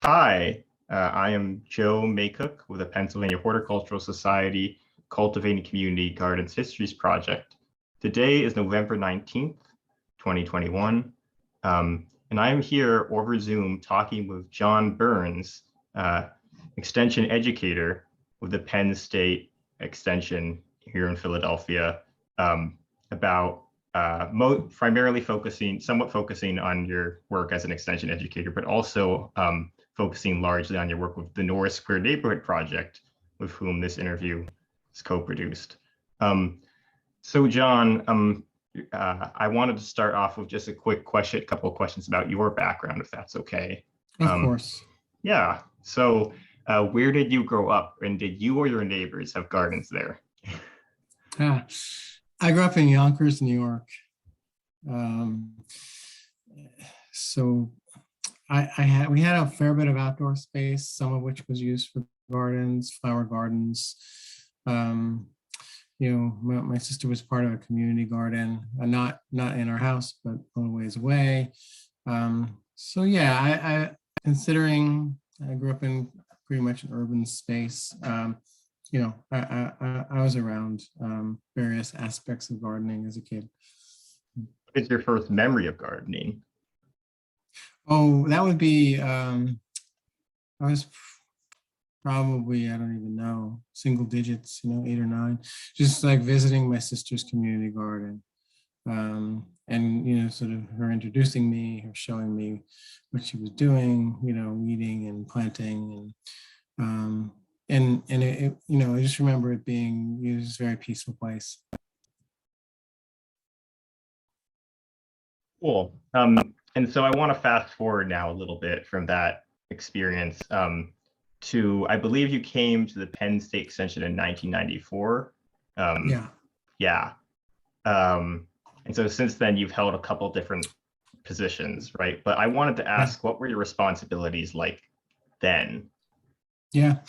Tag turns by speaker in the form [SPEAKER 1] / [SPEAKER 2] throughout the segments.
[SPEAKER 1] Hi, I am Joe Maycook with the Pennsylvania Horticultural Society Cultivating Community Gardens Histories Project. Today is November 19th, 2021, and I am here over Zoom talking with John Byrnes, Extension Educator with the Penn State Extension here in Philadelphia, about primarily somewhat focusing on your work as an Extension educator, but also focusing largely on your work with the Norris Square Neighborhood Project, with whom this interview is co-produced. So John, I wanted to start off with just a couple of questions about your background, if that's okay.
[SPEAKER 2] Of course.
[SPEAKER 1] Yeah, so where did you grow up, and did you or your neighbors have gardens there?
[SPEAKER 2] I grew up in Yonkers, New York. So we had a fair bit of outdoor space, some of which was used for gardens, flower gardens. My sister was part of a community garden, not in our house, but a little ways away. So yeah, considering I grew up in pretty much an urban space, I was around various aspects of gardening as a kid.
[SPEAKER 1] What is your first memory of gardening?
[SPEAKER 2] Oh, that would be, I was probably, I don't even know, single digits, 8 or 9, just like visiting my sister's community garden. And, sort of her introducing me, her showing me what she was doing, weeding and planting. And I just remember it being a very peaceful place.
[SPEAKER 1] Cool. And so I want to fast forward now a little bit from that experience to, I believe you came to the Penn State Extension in 1994. Yeah. And so since then, you've held a couple different positions, right? But I wanted to ask, what were your responsibilities like then?
[SPEAKER 2] Yeah,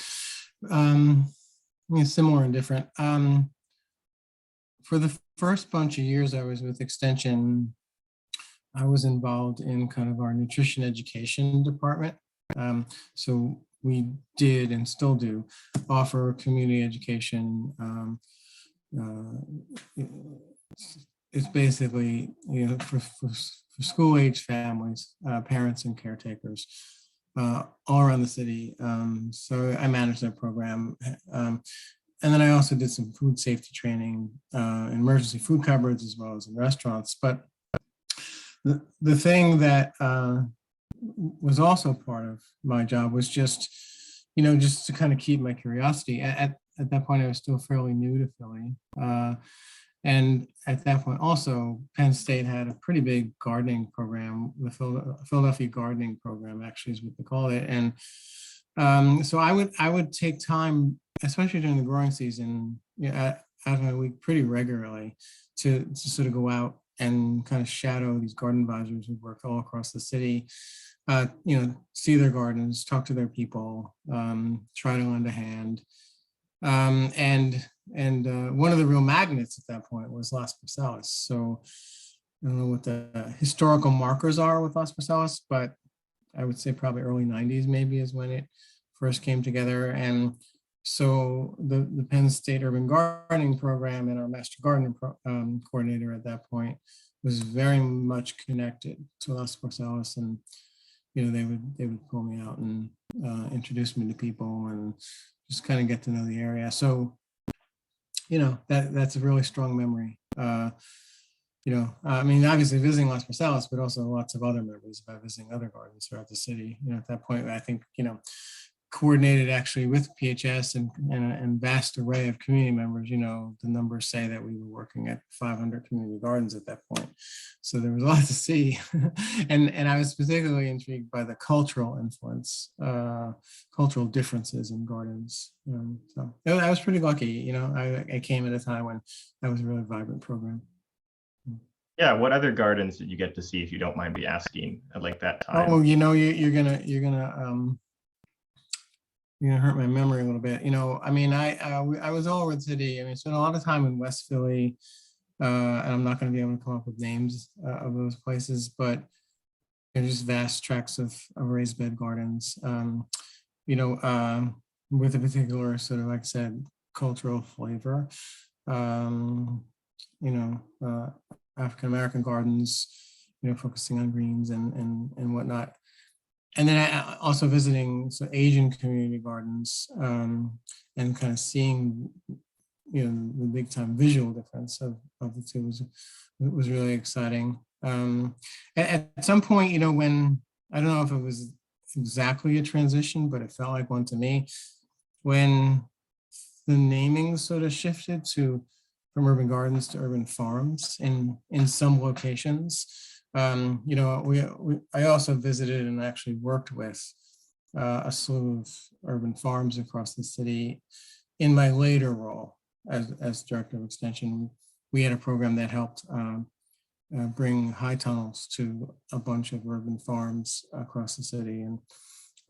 [SPEAKER 2] similar and different. For the first bunch of years I was with Extension, I was involved in kind of our nutrition education department. So we did and still do offer community education. It's basically, for school-age families, parents and caretakers all around the city. So I managed that program. And then I also did some food safety training in emergency food cupboards as well as in restaurants. But the thing that was also part of my job was just to kind of keep my curiosity. At that point, I was still fairly new to Philly. And at that point also, Penn State had a pretty big gardening program, the Philadelphia gardening program, actually is what they call it. And so I would take time, especially during the growing season, out of my week pretty regularly to sort of go out and kind of shadow these garden advisors who work all across the city, see their gardens, talk to their people, try to lend a hand. And one of the real magnets at that point was Las Parcelas. So I don't know what the historical markers are with Las Parcelas, but I would say probably early 90s maybe is when it first came together. And so the Penn State Urban Gardening Program and our Master Gardener coordinator at that point was very much connected to Las Parcelas, and they would pull me out and introduce me to people and just kind of get to know the area. So that's a really strong memory. I mean, obviously visiting Las Parcelas, but also lots of other memories about visiting other gardens throughout the city. At that point, I think, coordinated actually with PHS and vast array of community members. The numbers say that we were working at 500 community gardens at that point. So there was a lot to see. and I was particularly intrigued by the cultural influence, cultural differences in gardens. So I was pretty lucky. I came at a time when that was a really vibrant program.
[SPEAKER 1] Yeah, what other gardens did you get to see, if you don't mind me asking, at like that time?
[SPEAKER 2] Oh, you're gonna hurt my memory a little bit. I mean, I was all over the city. I mean, I spent a lot of time in West Philly, and I'm not going to be able to come up with names of those places, but just vast tracts of raised bed gardens, you know, with a particular sort of, like I said, cultural flavor. You know, African-American gardens, you know, focusing on greens and whatnot. And then I also visiting some Asian community gardens, and kind of seeing, you know, the big time visual difference of the two was really exciting. At some point, you know, when, I don't know if it was exactly a transition, but it felt like one to me, when the naming sort of shifted from urban gardens to urban farms in some locations. You know, I also visited and actually worked with a slew of urban farms across the city. In my later role as director of extension, we had a program that helped bring high tunnels to a bunch of urban farms across the city, and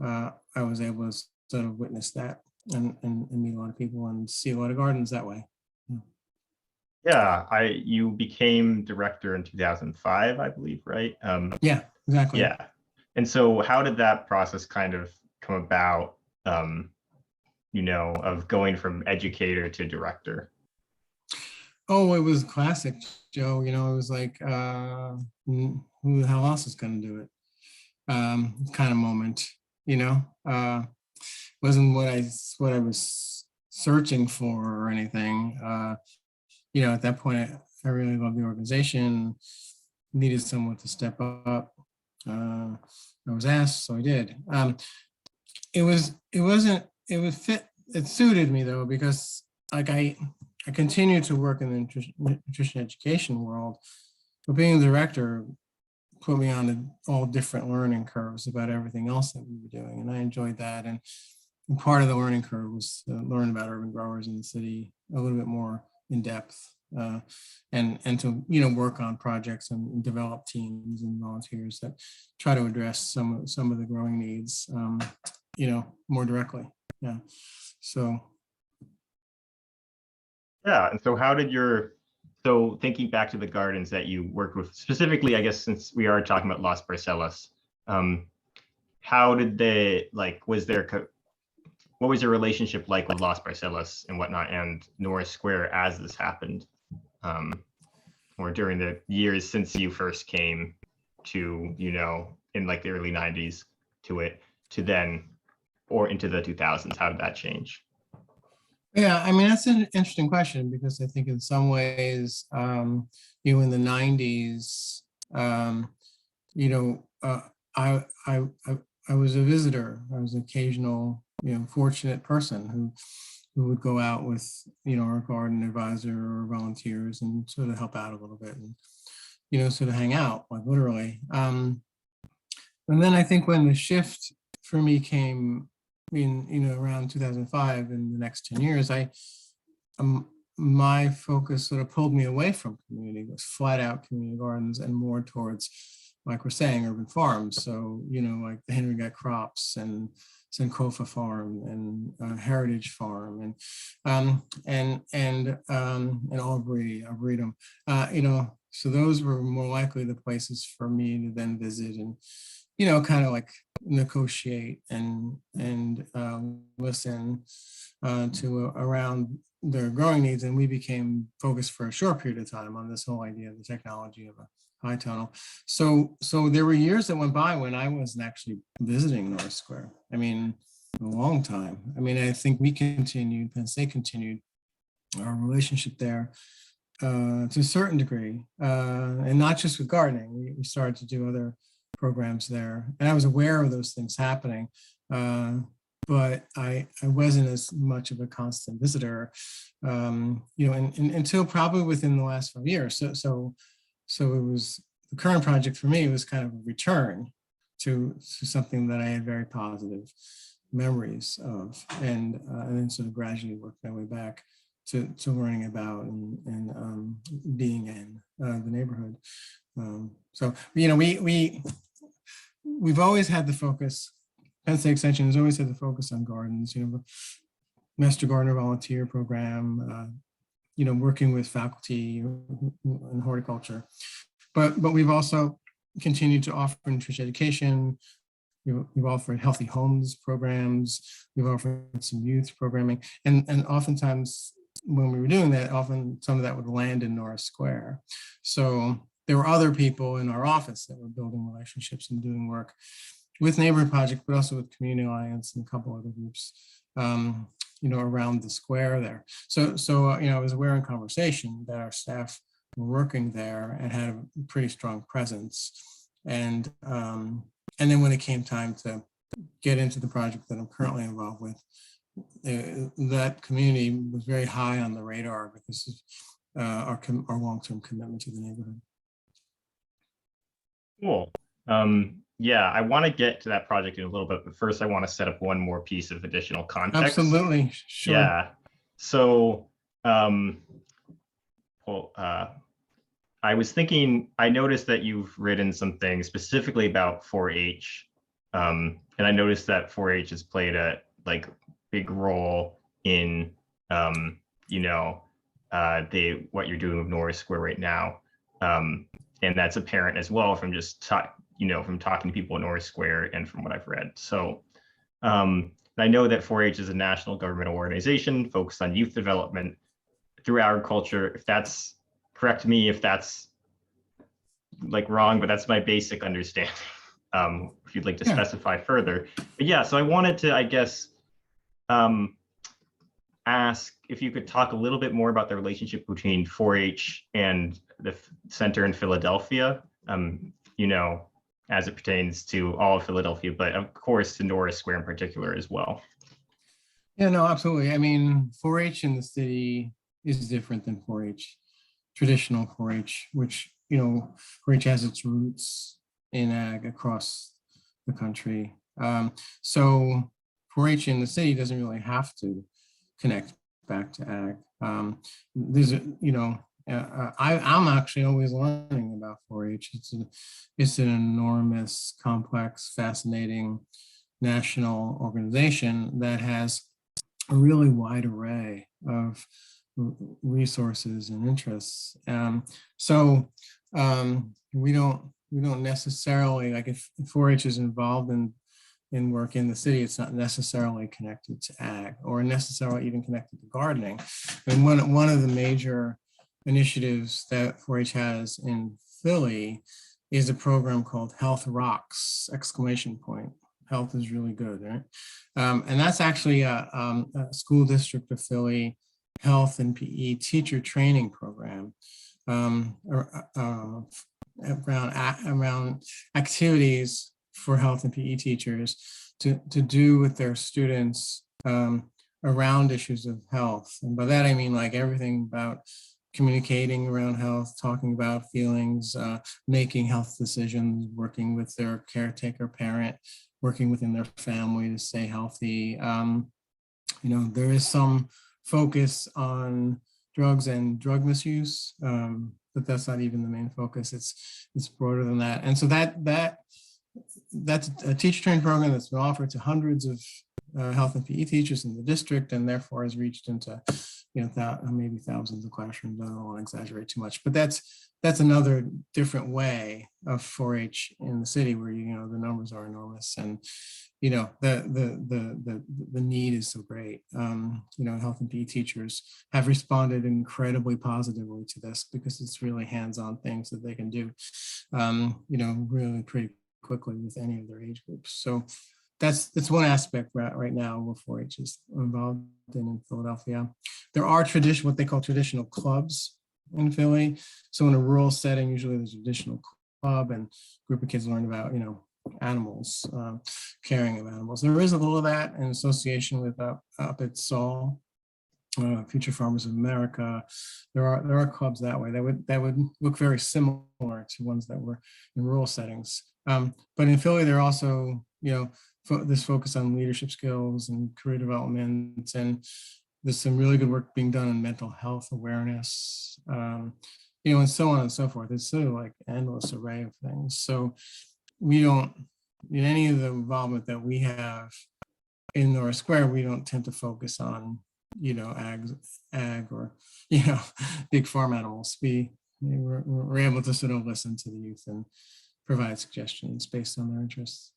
[SPEAKER 2] I was able to sort of witness that and meet a lot of people and see a lot of gardens that way.
[SPEAKER 1] Yeah, you became director in 2005, I believe, right?
[SPEAKER 2] Yeah, exactly.
[SPEAKER 1] Yeah. And so how did that process kind of come about, you know, of going from educator to director?
[SPEAKER 2] Oh, it was classic, Joe. You know, it was like, who the hell else is going to do it? Kind of moment, you know, wasn't what I was searching for or anything. You know, at that point, I really loved the organization, needed someone to step up. I was asked, so I did. It suited me though, because like I continued to work in the nutrition education world, but being a director put me on all different learning curves about everything else that we were doing. And I enjoyed that. And part of the learning curve was to learn about urban growers in the city a little bit more in depth, and to, you know, work on projects and develop teams and volunteers that try to address some of the growing needs, you know, more directly. Yeah. So.
[SPEAKER 1] Yeah. And so how did so thinking back to the gardens that you worked with, specifically, I guess, since we are talking about Las Parcelas, how did they, like, what was your relationship like with Las Parcelas and whatnot and Norris Square as this happened, or during the years since you first came to, you know, in like the early 90s to then, or into the 2000s? How did that change?
[SPEAKER 2] Yeah, I mean, that's an interesting question, because I think in some ways, you know, in the 90s, you know, I was a visitor. I was an occasional, you know, fortunate person who would go out with, you know, our garden advisor or volunteers and sort of help out a little bit and, you know, sort of hang out, like literally. And then I think when the shift for me came in, you know, around 2005, in the next 10 years, my focus sort of pulled me away from community, was flat out community gardens, and more towards, like we're saying, urban farms. So, you know, like the Henry Guy Crops and Sankofa Farm and Heritage Farm and Arboretum, you know, so those were more likely the places for me to then visit and, you know, kind of like negotiate and listen to around their growing needs. And we became focused for a short period of time on this whole idea of the technology of a high tunnel. So there were years that went by when I wasn't actually visiting Norris Square. I mean, a long time. I mean, I think Penn State continued our relationship there to a certain degree, and not just with gardening. We started to do other programs there, and I was aware of those things happening, but I wasn't as much of a constant visitor, you know, and until probably within the last 5 years. So it was, the current project for me was kind of a return to something that I had very positive memories of, and then sort of gradually worked my way back to learning about and being in the neighborhood. So, you know, we've always had the focus, Penn State Extension has always had the focus on gardens, you know, Master Gardener Volunteer Program, you know, working with faculty in horticulture. But we've also continued to offer nutrition education. We've offered healthy homes programs. We've offered some youth programming. And oftentimes when we were doing that, often some of that would land in Norris Square. So there were other people in our office that were building relationships and doing work with Neighborhood Project, but also with Community Alliance and a couple other groups, around the square there. So I was aware in conversation that our staff were working there and had a pretty strong presence. And then when it came time to get into the project that I'm currently involved with, that community was very high on the radar because of our long-term commitment to the neighborhood.
[SPEAKER 1] Cool. Yeah, I want to get to that project in a little bit, but first I want to set up one more piece of additional context.
[SPEAKER 2] Absolutely, sure.
[SPEAKER 1] Yeah. So, I was thinking, I noticed that you've written something specifically about 4-H, and I noticed that 4-H has played a big role in, what you're doing with Norris Square right now, and that's apparent as well from just from talking to people at Norris Square and from what I've read. So, I know that 4-H is a national government organization focused on youth development through agriculture. If that's correct me if that's wrong, but that's my basic understanding. If you'd like to specify further. But yeah, so I wanted to, I guess, ask if you could talk a little bit more about the relationship between 4-H and the center in Philadelphia, as it pertains to all of Philadelphia, but of course to Norris Square in particular as well.
[SPEAKER 2] Yeah, no, absolutely. I mean, 4-H in the city is different than 4-H, traditional 4-H, which, 4-H has its roots in ag across the country. So 4-H in the city doesn't really have to connect back to ag. I'm actually always learning about 4-H. It's an enormous, complex, fascinating national organization that has a really wide array of resources and interests. We don't necessarily, if 4-H is involved in work in the city, it's not necessarily connected to ag or necessarily even connected to gardening. And one of the major initiatives that 4-H has in Philly is a program called Health Rocks! Health is really good, right? And that's actually a school district of Philly health and PE teacher training program around activities for health and PE teachers to do with their students around issues of health. And by that, I mean everything about communicating around health, talking about feelings, making health decisions, working with their caretaker parent, working within their family to stay healthy. There is some focus on drugs and drug misuse, but that's not even the main focus. It's broader than that. And so that's a teacher training program that's been offered to hundreds of health and PE teachers in the district, and therefore has reached into maybe thousands of classrooms. I don't want to exaggerate too much, but that's another different way of 4-H in the city where the numbers are enormous and the need is so great. Health and PE teachers have responded incredibly positively to this because it's really hands-on things that they can do, really pretty quickly with any of their age groups. So that's one aspect right now where 4-H is involved in Philadelphia. There are what they call traditional clubs in Philly. So in a rural setting, usually there's a traditional club and a group of kids learn about, animals, caring of animals. There is a little of that in association with up at Saul, Future Farmers of America. There are clubs that way that would look very similar to ones that were in rural settings. But in Philly, there are also, this focus on leadership skills and career development, and there's some really good work being done on mental health awareness, and so on and so forth. It's sort of endless array of things. So we don't, in any of the involvement that we have in Norris Square, we don't tend to focus on, ag or, big farm animals. We're able to sort of listen to the youth and provide suggestions based on their interests.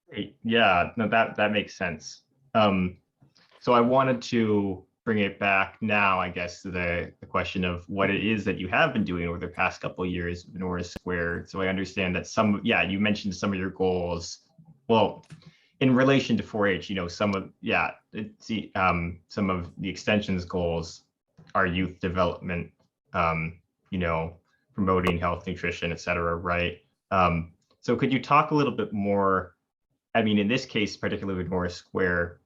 [SPEAKER 1] Great. Yeah, no, that makes sense. So I wanted to bring it back now, I guess, to the question of what it is that you have been doing over the past couple of years with Norris Square. So I understand that you mentioned some of your goals. Well, in relation to 4-H, some of the extension's goals are youth development, promoting health, nutrition, et cetera, right? So could you talk a little bit more? I mean, in this case, particularly with Norris Square,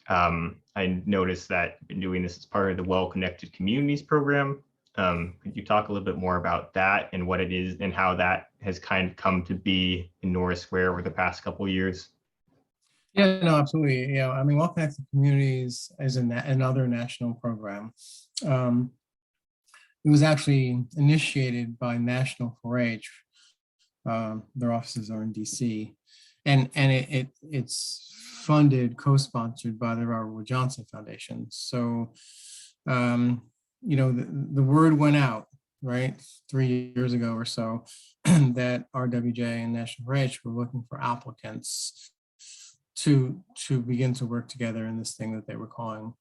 [SPEAKER 1] I noticed that you've been doing this as part of the Well-Connected Communities program. Could you talk a little bit more about that and what it is and how that has kind of come to be in Norris Square over the past couple of years?
[SPEAKER 2] Yeah, no, absolutely. Yeah, I mean, Well-Connected Communities is another national program. It was actually initiated by National 4-H. Their offices are in DC, and it's funded, co-sponsored by the Robert Wood Johnson Foundation. So, the word went out, right, 3 years ago or so, that RWJ and National 4-H were looking for applicants to begin to work together in this thing that they were calling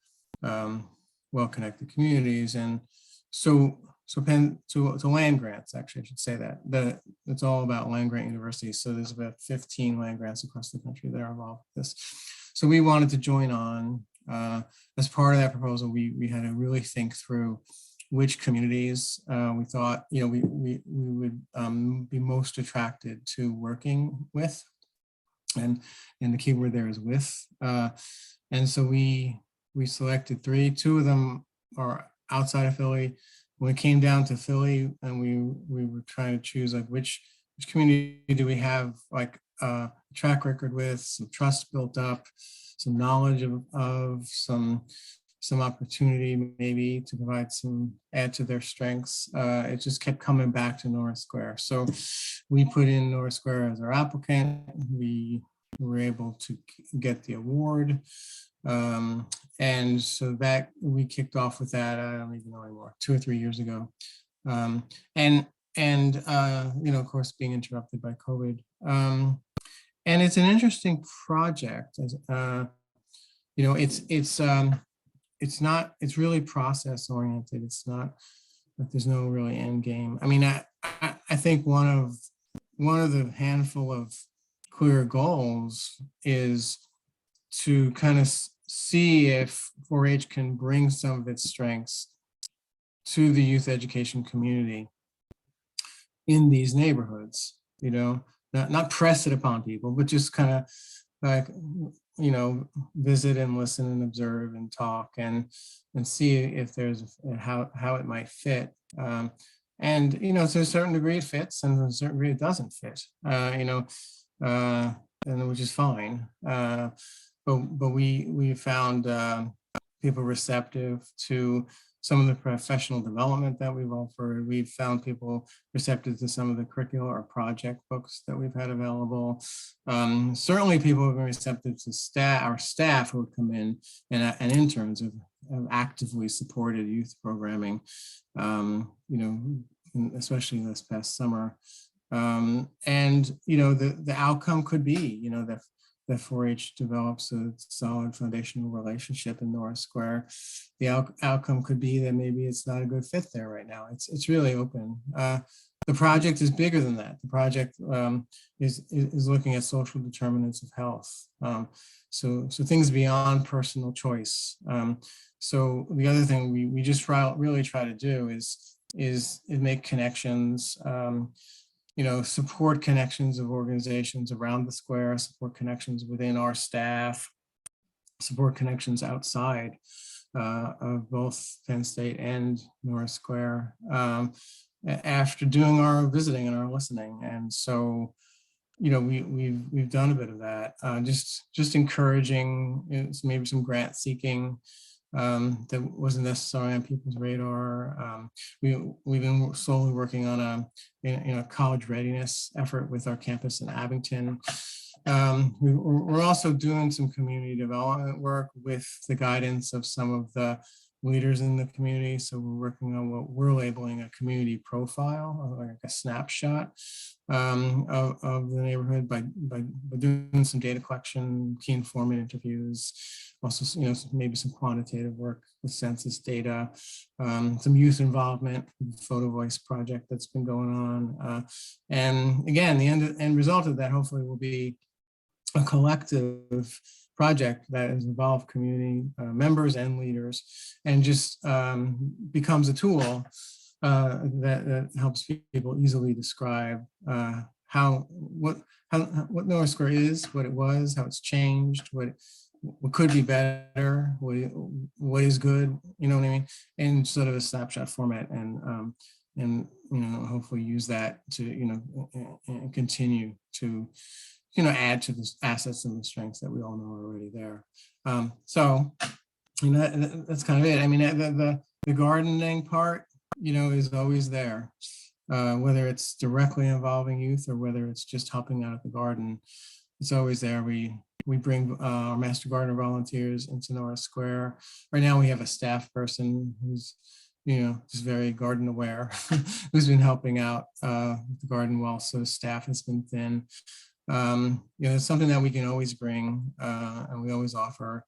[SPEAKER 2] Well-Connected Communities. And so land grants, actually, I should say that it's all about land grant universities. So there's about 15 land grants across the country that are involved with this. So we wanted to join on. As part of that proposal, we had to really think through which communities we thought we would be most attracted to working with, and the key word there is with. And so we selected 3. 2 of them are outside of Philly. When it came down to Philly, and we were trying to choose like which community do we have like a track record with, some trust built up, some knowledge of some opportunity maybe to provide add to their strengths. It just kept coming back to Norris Square. So we put in Norris Square as our applicant. We were able to get the award. And so that we kicked off with that, I don't even know anymore, 2 or 3 years ago. And of course, being interrupted by COVID. And it's an interesting project. It's really process oriented. It's not that there's no really end game. I mean, I think one of the handful of clear goals is to kind of see if 4-H can bring some of its strengths to the youth education community in these neighborhoods, not press it upon people, but just kind of like, visit and listen and observe and talk and see if there's how it might fit. And, to a certain degree it fits, and to a certain degree it doesn't fit, and which is fine. But we found people receptive to some of the professional development that we've offered. We've found people receptive to some of the curricular or project books that we've had available. Certainly people have been receptive to our staff who would come in, and interns have actively supported youth programming, especially this past summer. And the outcome could be, that 4-H develops a solid foundational relationship in Norris Square. The outcome could be that maybe it's not a good fit there right now. It's really open. The project is bigger than that. The project is looking at social determinants of health. So things beyond personal choice. So the other thing we just really try to do is make connections. Support connections of organizations around the square, support connections within our staff, support connections outside of both Penn State and Norris Square after doing our visiting and our listening. And so, we've done a bit of that, just encouraging maybe some grant seeking that wasn't necessarily on people's radar. We've been slowly working on a college readiness effort with our campus in Abington. We're also doing some community development work with the guidance of some of the leaders in the community. So we're working on what we're labeling a community profile, like a snapshot of the neighborhood by doing some data collection, key informant interviews, also, maybe some quantitative work with census data, some youth involvement, photo voice project that's been going on. And again, the end result of that hopefully will be a collective project that has involved community members and leaders, and just becomes a tool that helps people easily describe what Norris Square is, what it was, how it's changed, what could be better, what is good, you know what I mean, in sort of a snapshot format, and hopefully use that to continue to add to the assets and the strengths that we all know are already there. So that's kind of it. I mean, the gardening part, is always there, whether it's directly involving youth or whether it's just helping out at the garden. It's always there. We bring our Master Gardener volunteers into Norris Square. Right now we have a staff person who's, just very garden aware, who's been helping out with the garden while so staff has been thin. It's something that we can always bring and we always offer.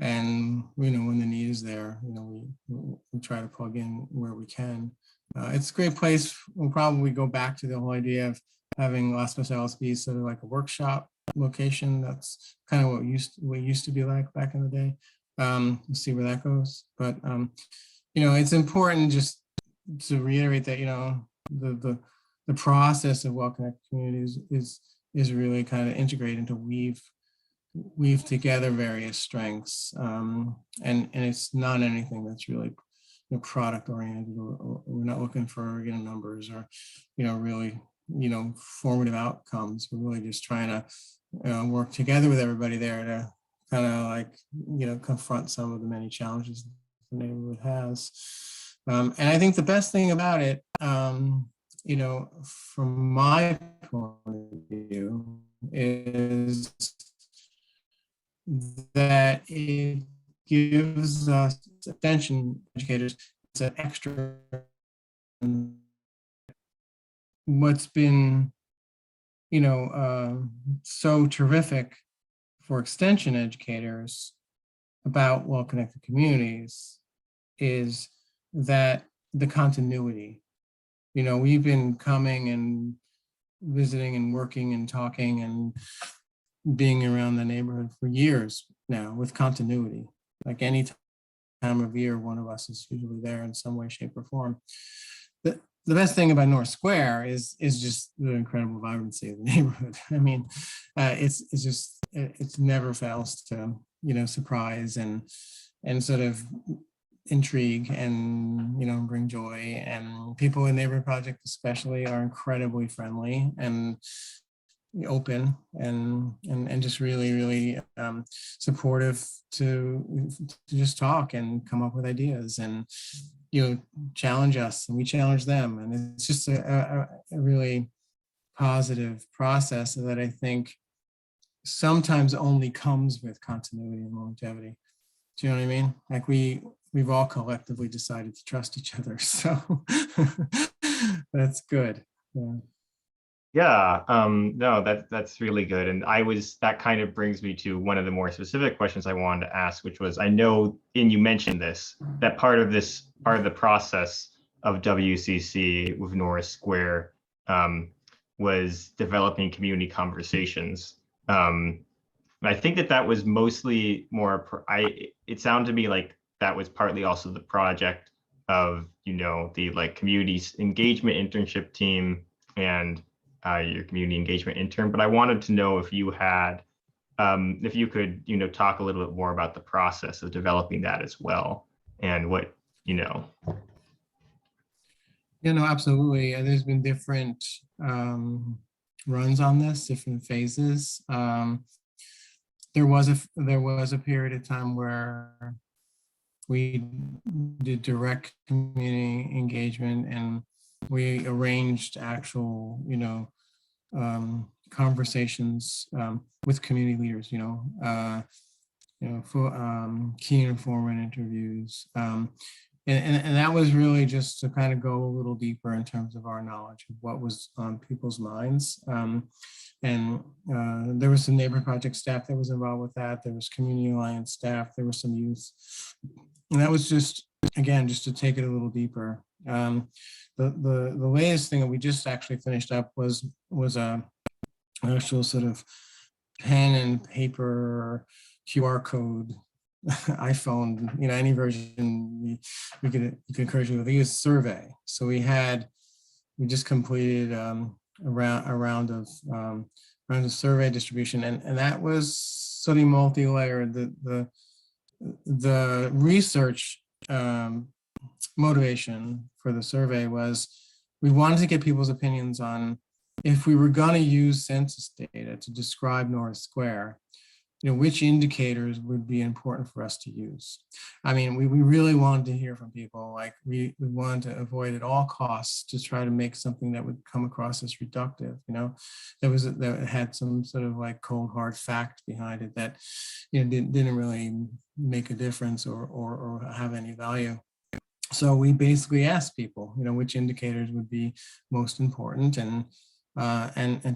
[SPEAKER 2] And, when the need is there, we try to plug in where we can. It's a great place. We'll probably go back to the whole idea of having Las Parcelas be sort of like a workshop location. That's kind of what used to be like back in the day. We'll see where that goes. But, it's important just to reiterate that, the process of well-connected communities is really kind of integrated to weave together various strengths. And it's not anything that's really product oriented, or we're not looking for numbers or really formative outcomes. We're really just trying to work together with everybody there to kind of like confront some of the many challenges the neighborhood has. And I think the best thing about it, from my point of view, is that it gives us extension educators an extra. What's been, so terrific for extension educators about well-connected communities is that the continuity. We've been coming and visiting and working and talking and being around the neighborhood for years now with continuity. Like any time of year, one of us is usually there in some way, shape, or form. The best thing about Norris Square is just the incredible vibrancy of the neighborhood. I mean, it never fails to surprise and sort of intrigue and bring joy. And people in Neighborhood Project especially are incredibly friendly and open and just really supportive to just talk and come up with ideas and challenge us, and we challenge them, and it's just a really positive process that I think sometimes only comes with continuity and longevity. Do you know what I mean? Like we've all collectively decided to trust each other, so that's good.
[SPEAKER 1] Yeah, no, that's really good. And that kind of brings me to one of the more specific questions I wanted to ask, which was, I know, and you mentioned this, that part of the process of WCC with Norris Square was developing community conversations. I think that was mostly more, it sounded to me like that was partly also the project of, the like community engagement internship team and your community engagement intern. But I wanted to know if you had, if you could, talk a little bit more about the process of developing that as well, and what,
[SPEAKER 2] absolutely. There's been different runs on this, different phases. There was a period of time where we did direct community engagement, and we arranged actual, conversations with community leaders, for key informant interviews. And that was really just to kind of go a little deeper in terms of our knowledge of what was on people's minds. And there was some neighborhood project staff that was involved with that. There was community alliance staff. There was some youth. And that was just, again, just to take it a little deeper. The latest thing that we just actually finished up was a actual sort of pen and paper QR code iPhone, any version we could encourage you to use survey. So we just completed a round of survey distribution, and that was sort of multi-layered. The research motivation for the survey was we wanted to get people's opinions on if we were going to use census data to describe Norris Square, which indicators would be important for us to use. I mean, we really wanted to hear from people. Like we wanted to avoid at all costs to try to make something that would come across as reductive, that had some sort of like cold hard fact behind it that, didn't really make a difference or have any value. So we basically asked people, which indicators would be most important, and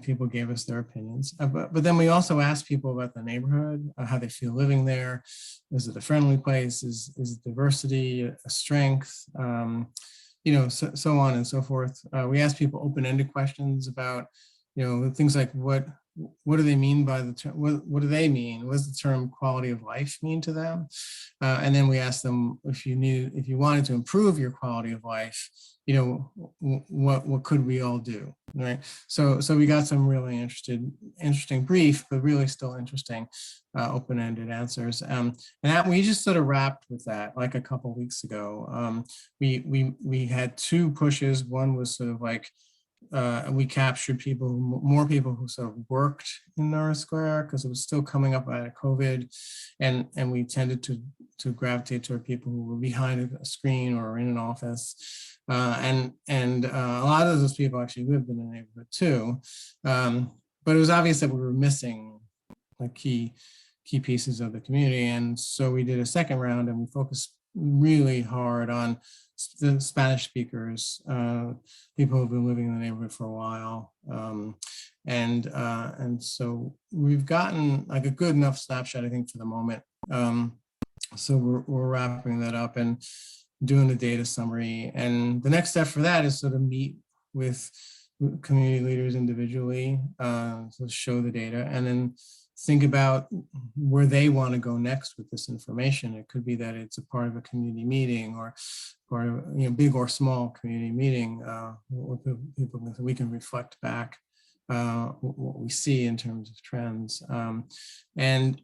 [SPEAKER 2] people gave us their opinions. But then we also asked people about the neighborhood, how they feel living there. Is it a friendly place? Is it diversity a strength? So on and so forth. We asked people open-ended questions about, things like what do they mean by the term? What do they mean? What does the term quality of life mean to them? And then we asked them if you wanted to improve your quality of life, what could we all do, right? So we got some really interesting brief, but really still interesting open-ended answers. And that we just sort of wrapped with that like a couple of weeks ago. We had two pushes. One was sort of like we captured more people who sort of worked in Norris Square because it was still coming up out of COVID, and we tended to gravitate toward people who were behind a screen or in an office, and a lot of those people actually lived in the neighborhood too, but it was obvious that we were missing like key pieces of the community, and so we did a second round and we focused really hard on the Spanish speakers, people who've been living in the neighborhood for a while. And so we've gotten like a good enough snapshot, I think, for the moment. So we're wrapping that up and doing a data summary. And the next step for that is sort of meet with community leaders individually to show the data, and then think about where they want to go next with this information. It could be that it's a part of a community meeting or part of big or small community meeting where people we can reflect back what we see in terms of trends, and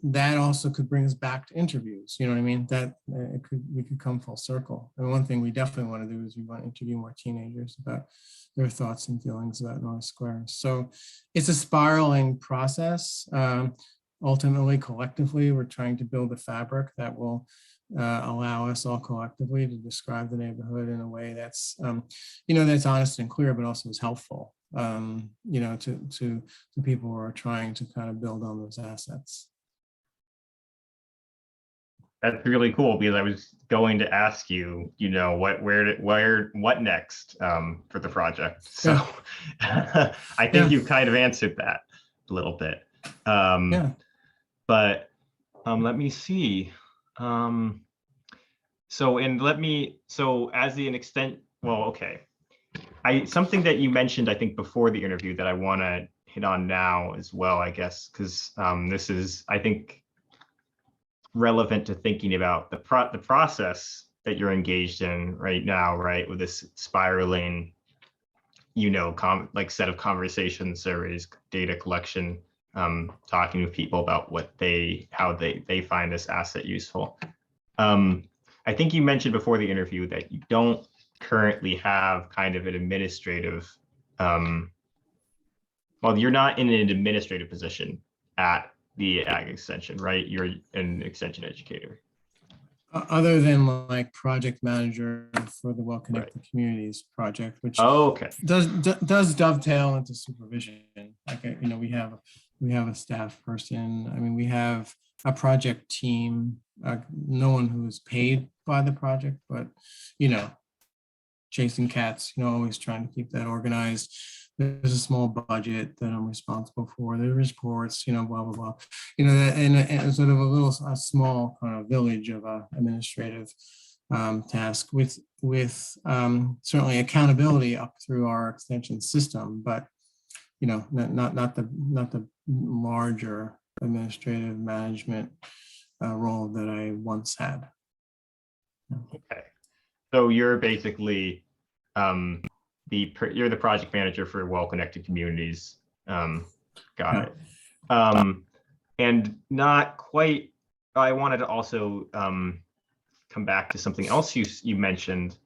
[SPEAKER 2] that also could bring us back to interviews. You know what I mean? That we could come full circle. And one thing we definitely want to do is we want to interview more teenagers about their thoughts and feelings about Norris Square. So it's a spiraling process. Ultimately, collectively, we're trying to build a fabric that will allow us all collectively to describe the neighborhood in a way that's, that's honest and clear, but also is helpful, to people who are trying to kind of build on those assets.
[SPEAKER 1] That's really cool, because I was going to ask you, what next for the project. So yeah. I think you've kind of answered that a little bit. But let me see. So as an extent, well, okay. Something that you mentioned, I think, before the interview that I want to hit on now as well, I guess, because this is, I think, relevant to thinking about the process that you're engaged in right now, right, with this spiraling, set of conversations, surveys, data collection, talking with people about how they find this asset useful. I think you mentioned before the interview that you don't currently have kind of an administrative, you're not in an administrative position at the Ag Extension, right? You're an extension educator.
[SPEAKER 2] Other than like project manager for the Well-Connected Communities project, which does dovetail into supervision. Like, we have a staff person. I mean, we have a project team, no one who is paid by the project, but, chasing cats, always trying to keep that organized. There's a small budget that I'm responsible for. There are reports, blah, blah, blah. And sort of a small kind of village of administrative task with certainly accountability up through our extension system, but not the larger administrative management role that I once had.
[SPEAKER 1] Okay, so you're basically you're the project manager for well-connected communities. Got it. And not quite. I wanted to also come back to something else you mentioned,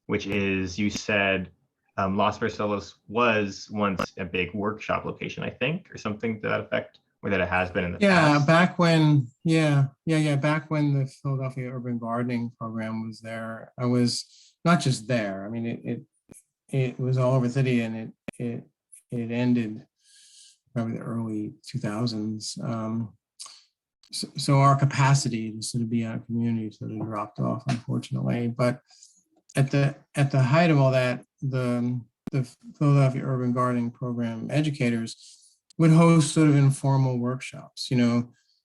[SPEAKER 1] which is you said Las Parcelas was once a big workshop location, I think, or something to that effect, or that it has been in the past.
[SPEAKER 2] Back when, back when the Philadelphia Urban Gardening Program was there, I was not just there. I mean, it was all over the city, and it ended probably the early 2000s. So our capacity to sort of be on a community sort of dropped off, unfortunately. But at the height of all that, the Philadelphia Urban Gardening Program educators would host sort of informal workshops,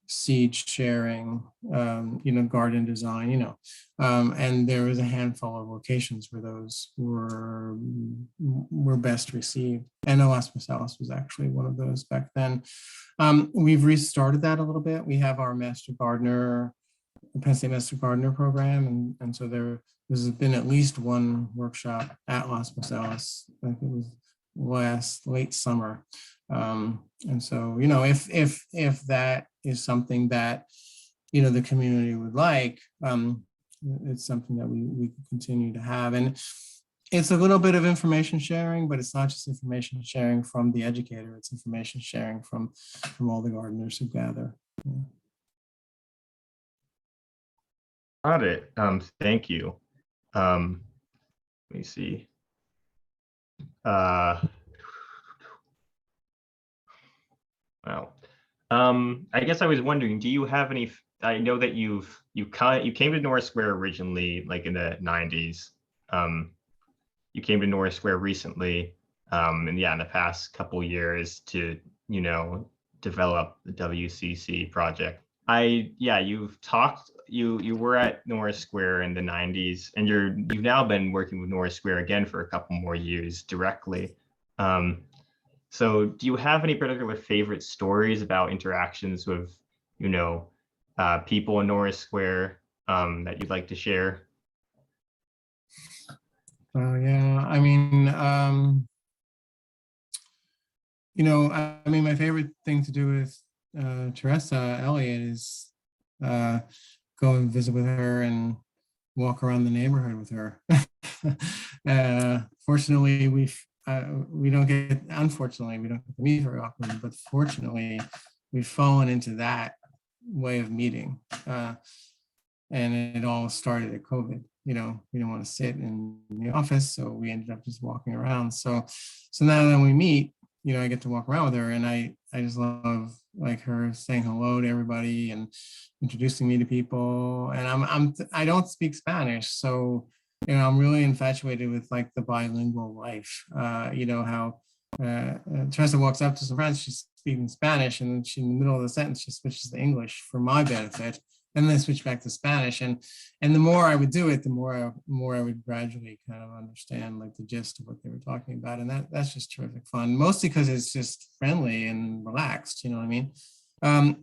[SPEAKER 2] seed sharing, garden design, and there was a handful of locations where those were best received. And Las Parcelas was actually one of those back then. We've restarted that a little bit. We have our Master Gardener, Penn State Master Gardener program, and so there's been at least one workshop at Las Parcelas. I think it was late summer. And so, if that is something that, the community would like, it's something that we could continue to have. And it's a little bit of information sharing, but it's not just information sharing from the educator, it's information sharing from all the gardeners who gather. Yeah.
[SPEAKER 1] Got it. Thank you. Let me see. Well, I guess I was wondering, do you have any? I know that you came to Norris Square originally, like in the 90s. You came to Norris Square recently, and in the past couple years to develop the WCC project. You were at Norris Square in the 90s, and you've now been working with Norris Square again for a couple more years directly. So do you have any particular favorite stories about interactions with, people in Norris Square that you'd like to share?
[SPEAKER 2] I mean, my favorite thing to do with Teresa Elliot is go and visit with her and walk around the neighborhood with her. Fortunately, we don't get to meet very often, but fortunately, we've fallen into that way of meeting. And it all started at COVID. We didn't want to sit in the office, so we ended up just walking around. So now that we meet, I get to walk around with her, and I just love her saying hello to everybody and introducing me to people. And I don't speak Spanish, so I'm really infatuated with the bilingual life. How Teresa walks up to some friends, she's speaking Spanish, and then in the middle of the sentence, she switches to English for my benefit, and then switch back to Spanish. And the more I would do it, the more I would gradually kind of understand the gist of what they were talking about. And that's just terrific fun, mostly because it's just friendly and relaxed. You know what I mean? I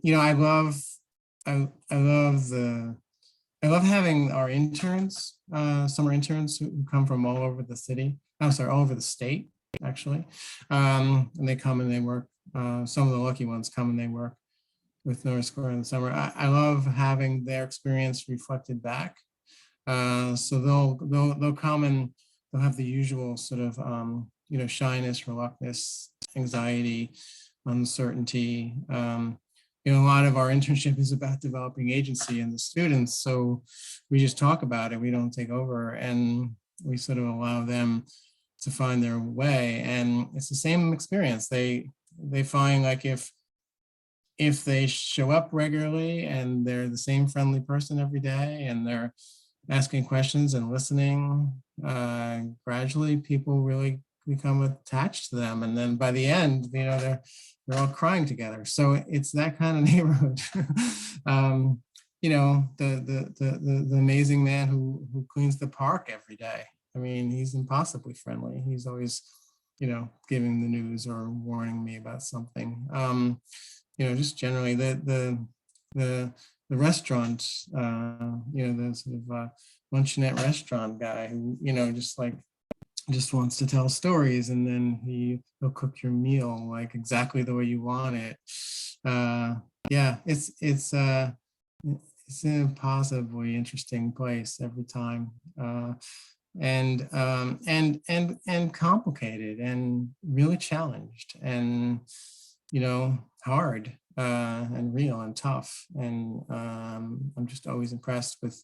[SPEAKER 2] love having our interns, summer interns who come from all over the city. I'm sorry, all over the state, actually. And they come and they work. Some of the lucky ones come and they work with Norris Square in the summer. I love having their experience reflected back. So they'll come and they'll have the usual sort of shyness, reluctance, anxiety, uncertainty. A lot of our internship is about developing agency in the students. So we just talk about it. We don't take over, and we sort of allow them to find their way. And it's the same experience. They find if they show up regularly and they're the same friendly person every day and they're asking questions and listening, gradually people really become attached to them. And then by the end, they're all crying together. So it's that kind of neighborhood. The amazing man who cleans the park every day. I mean, he's impossibly friendly. He's always, giving the news or warning me about something. Just generally the restaurant, the sort of luncheonette restaurant guy who, just wants to tell stories, and then he'll cook your meal like exactly the way you want it. It's an impossibly interesting place every time, and complicated and really challenged and hard and real and tough. And I'm just always impressed with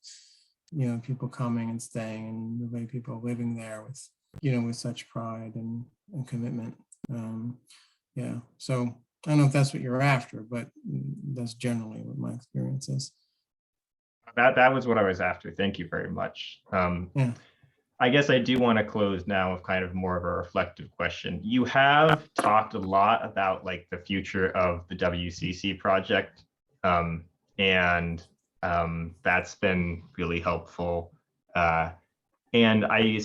[SPEAKER 2] people coming and staying and the way people are living there with with such pride and commitment. So I don't know if that's what you're after, but that's generally what my experience is.
[SPEAKER 1] That was what I was after. Thank you very much.
[SPEAKER 2] Yeah.
[SPEAKER 1] I guess I do want to close now with kind of more of a reflective question. You have talked a lot about like the future of the WCC project, and that's been really helpful. And I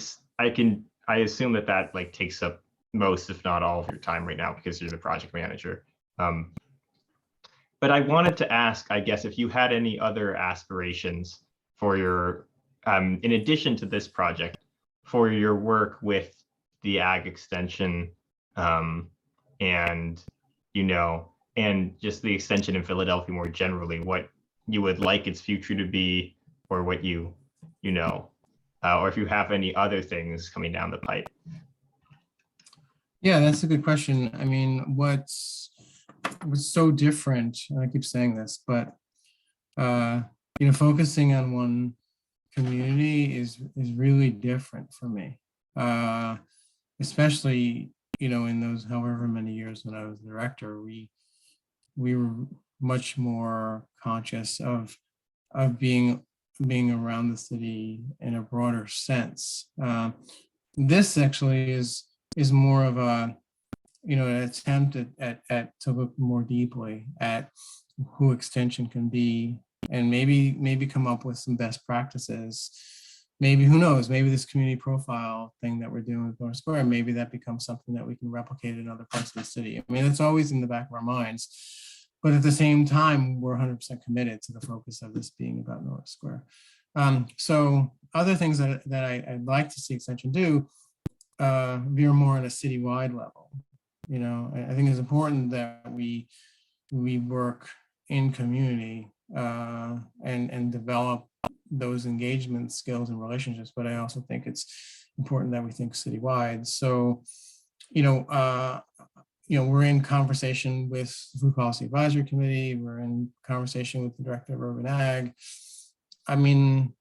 [SPEAKER 1] assume that like takes up most, if not all, of your time right now because you're the project manager. But I wanted to ask, I guess, if you had any other aspirations for your, in addition to this project, for your work with the Ag Extension, and just the extension in Philadelphia more generally, what you would like its future to be, or what or if you have any other things coming down the pipe.
[SPEAKER 2] Yeah, that's a good question. I mean, what's so different, and I keep saying this, but focusing on one community is really different for me, especially in those however many years when I was director. We were much more conscious of being around the city in a broader sense. This actually is more of a an attempt at to look more deeply at who extension can be, and maybe come up with some best practices. Maybe, who knows, maybe this community profile thing that we're doing with Norris Square, maybe that becomes something that we can replicate in other parts of the city. I mean, it's always in the back of our minds, but at the same time, we're 100% committed to the focus of this being about Norris Square. So other things that I'd like to see Extension do, veer more on a citywide level. I think it's important that we work in community and develop those engagement skills and relationships, but I also think it's important that we think citywide. So, we're in conversation with the Food Policy Advisory Committee. We're in conversation with the Director of Urban Ag. I mean,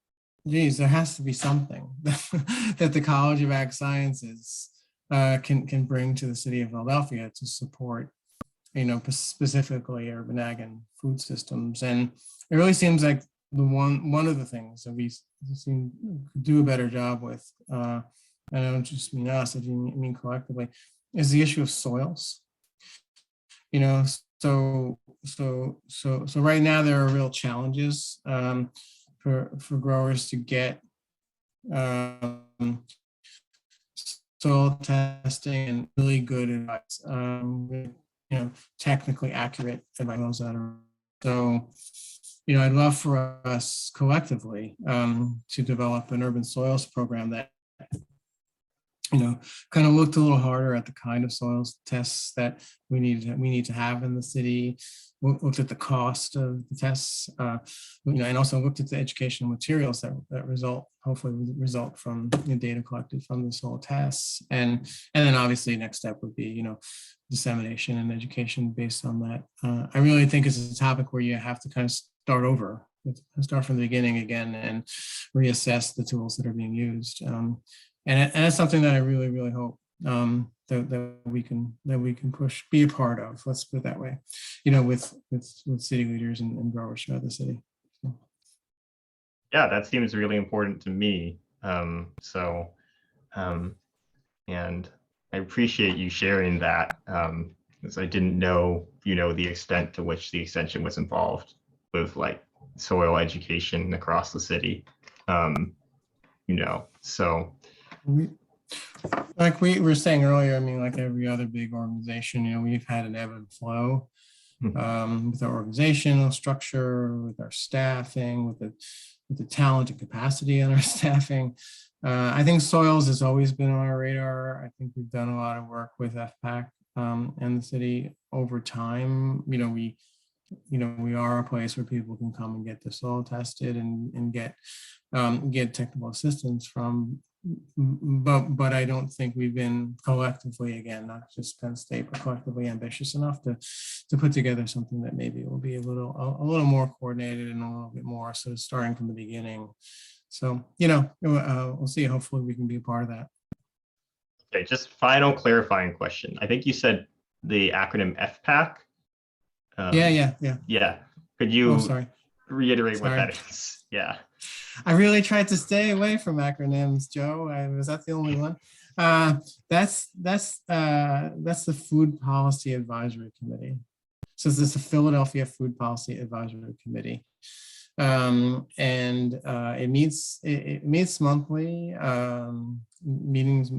[SPEAKER 2] geez, there has to be something that the College of Ag Sciences can bring to the city of Philadelphia to support, specifically urban ag and food systems. And it really seems like one of the things that we seem to do a better job with, and I don't just mean us, I mean collectively, is the issue of soils. So right now there are real challenges for growers to get soil testing and really good advice, technically accurate advice. So, I'd love for us collectively to develop an urban soils program that, kind of looked a little harder at the kind of soils tests that we need to have in the city, looked at the cost of the tests, and also looked at the educational materials that hopefully result from the data collected from the soil tests. And then obviously next step would be, dissemination and education based on that. I really think it's a topic where you have to kind of start over, start from the beginning again and reassess the tools that are being used. And it's something that I really, really hope that we can push, be a part of. Let's put it that way, with city leaders and growers throughout the city. So.
[SPEAKER 1] Yeah, that seems really important to me. And I appreciate you sharing that, because I didn't know, the extent to which the extension was involved with like soil education across the city. So.
[SPEAKER 2] Like we were saying earlier, I mean, like every other big organization, we've had an ebb and flow with our organizational structure, with our staffing, with the talent and capacity on our staffing. I think soils has always been on our radar. I think we've done a lot of work with FPAC and the city over time. We are a place where people can come and get the soil tested and get technical assistance from. But I don't think we've been collectively, again, not just Penn State, but collectively ambitious enough to put together something that maybe will be a little more coordinated and a little bit more sort of starting from the beginning. So, we'll see. Hopefully we can be a part of that.
[SPEAKER 1] Okay, just final clarifying question. I think you said the acronym FPAC.
[SPEAKER 2] Yeah.
[SPEAKER 1] Could you reiterate what
[SPEAKER 2] Sorry.
[SPEAKER 1] that is? Yeah.
[SPEAKER 2] I really tried to stay away from acronyms, Joe. Was that the only one? That's the Food Policy Advisory Committee. So this is the Philadelphia Food Policy Advisory Committee, and it meets monthly. Meetings.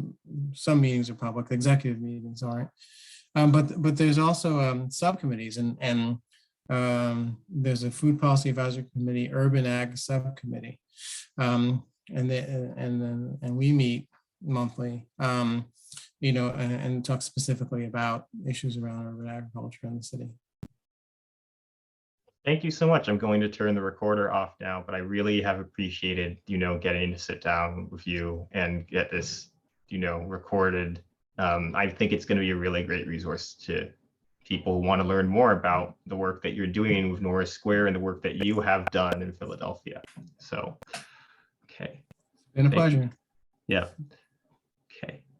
[SPEAKER 2] Some meetings are public. The executive meetings aren't. But there's also subcommittees and there's a Food Policy Advisory Committee, Urban Ag Subcommittee, and we meet monthly, and talk specifically about issues around urban agriculture in the city.
[SPEAKER 1] Thank you so much. I'm going to turn the recorder off now, but I really have appreciated, getting to sit down with you and get this, recorded. I think it's going to be a really great resource to people who want to learn more about the work that you're doing with Norris Square and the work that you have done in Philadelphia. So, okay.
[SPEAKER 2] It's been a pleasure.
[SPEAKER 1] Yeah.